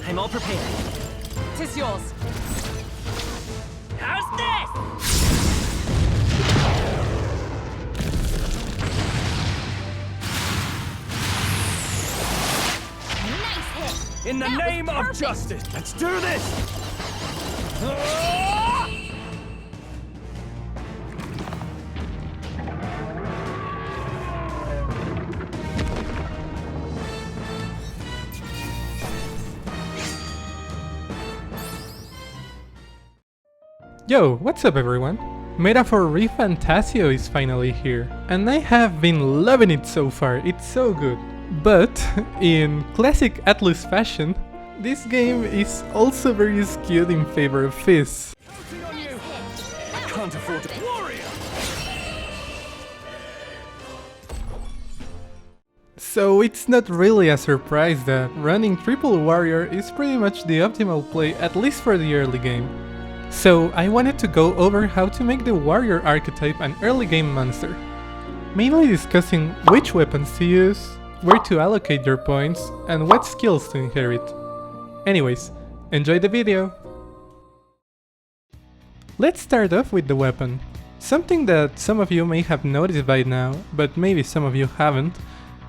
I'm all prepared. Tis yours. How's this? Nice hit. In the name of justice, let's do this! Yo, what's up everyone? Metaphor ReFantazio is finally here, and I have been loving it so far, it's so good. But, in classic Atlus fashion, this game is also very skewed in favor of Phys. I can't afford to warrior! So it's not really a surprise that running triple warrior is pretty much the optimal play, at least for the early game. So I wanted to go over how to make the warrior archetype an early game monster, mainly discussing which weapons to use, where to allocate your points, and what skills to inherit. Anyways, enjoy the video! Let's start off with the weapon. Something that some of you may have noticed by now, but maybe some of you haven't,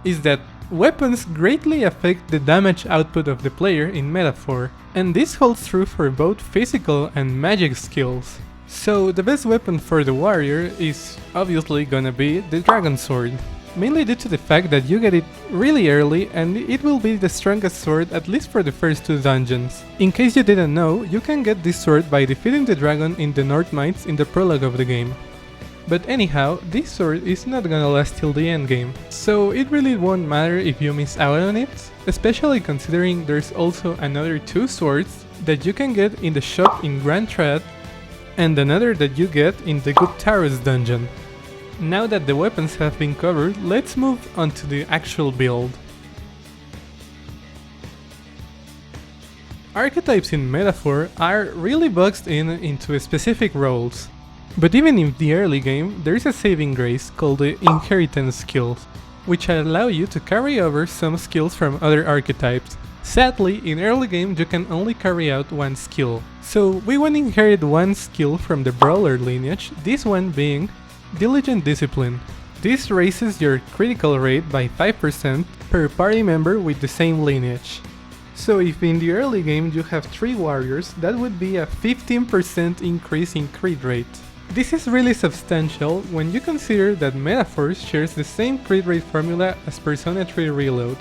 is that weapons greatly affect the damage output of the player in Metaphor, and this holds true for both physical and magic skills. So the best weapon for the warrior is obviously gonna be the Dragon Sword, mainly due to the fact that you get it really early and it will be the strongest sword at least for the first 2 dungeons. In case you didn't know, you can get this sword by defeating the dragon in the North Mites in the prologue of the game. But anyhow, this sword is not gonna last till the endgame, so it really won't matter if you miss out on it, especially considering there's also another 2 swords that you can get in the shop in Grand Trad, and another that you get in the Guptaros dungeon. Now that the weapons have been covered, let's move on to the actual build. Archetypes in Metaphor are really boxed into specific roles. But even in the early game, there is a saving grace called the inheritance skills, which allow you to carry over some skills from other archetypes. Sadly, in early game you can only carry out 1 skill, so we won't inherit 1 skill from the Brawler lineage, this one being Diligent Discipline. This raises your critical rate by 5% per party member with the same lineage. So if in the early game you have 3 warriors, that would be a 15% increase in crit rate. This is really substantial when you consider that Metaphor shares the same crit rate formula as Persona 3 Reload,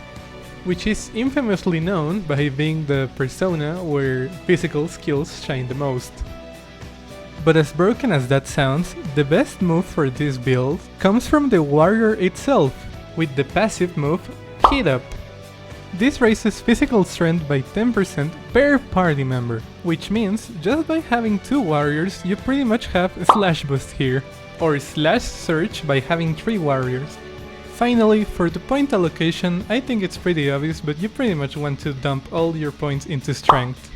which is infamously known by being the persona where physical skills shine the most. But as broken as that sounds, the best move for this build comes from the warrior itself, with the passive move Hit Up. This raises physical strength by 10% per party member, which means just by having 2 warriors you pretty much have a slash boost here, or slash search by having 3 warriors. Finally, for the point allocation, I think it's pretty obvious, but you pretty much want to dump all your points into strength.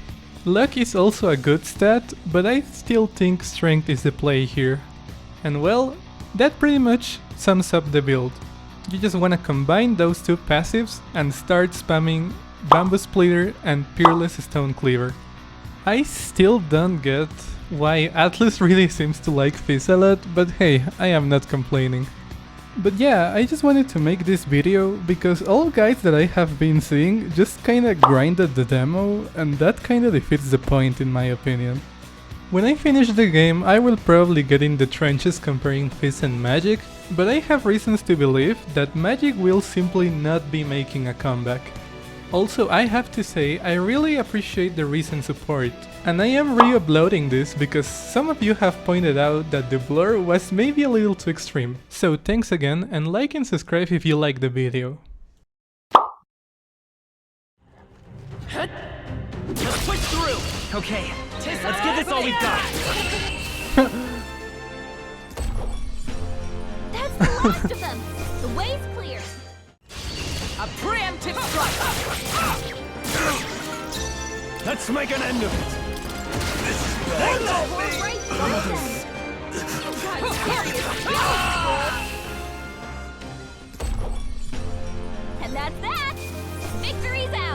Luck is also a good stat, but I still think strength is the play here. And well, that pretty much sums up the build. You just wanna combine those 2 passives and start spamming Bamboo Splitter and Peerless Stone Cleaver. I still don't get why Atlus really seems to like Phys a lot, but hey, I am not complaining. But yeah, I just wanted to make this video because all guides that I have been seeing just kinda grinded the demo, and that kinda defeats the point in my opinion. When I finish the game, I will probably get in the trenches comparing Phys and Magic, but I have reasons to believe that Magic will simply not be making a comeback. Also, I have to say, I really appreciate the recent support, and I am re-uploading this because some of you have pointed out that the blur was maybe a little too extreme. So thanks again, and like and subscribe if you like the video. Just push through! Okay, let's give this all we've got! That's the last of them! The way's clear! A preemptive strike! Let's make an end of it! This is Right motion! You got serious! And that's that! Victory's out!